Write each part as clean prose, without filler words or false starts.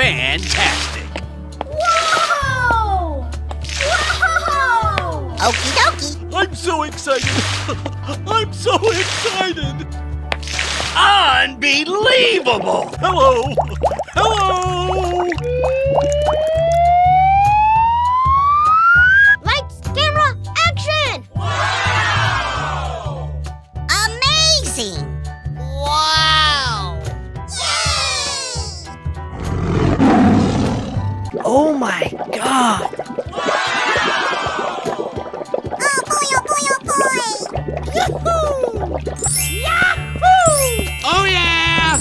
fantastic. Whoa! Whoa! Okie dokie. I'm so excited. I'm so excited. Unbelievable. Hello. Hello. Lights, camera, action! Wow! Amazing! Wow! Yay! Oh my God! Oh boy, oh boy, oh boy! Yahoo! Yahoo! Oh yeah.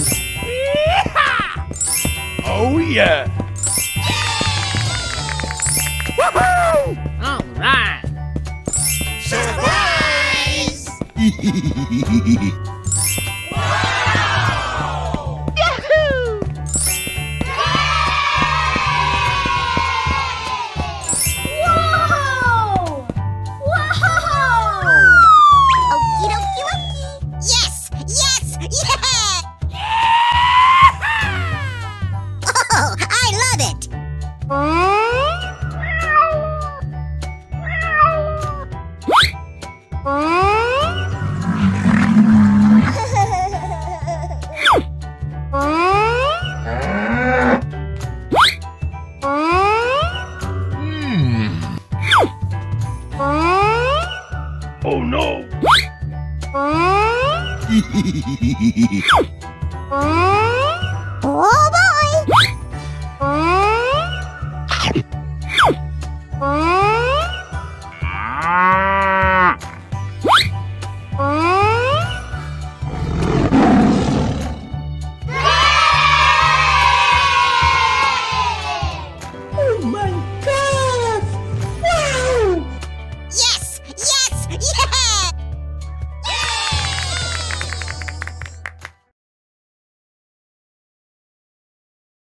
Yeehaw! Oh yeah. Woohoo! All right. Surprise! Yahoo! Whoa! Whoa! Okie dokie dokie! Yes! Yes! Yeah! Oh, I love it! Oh no. Oh,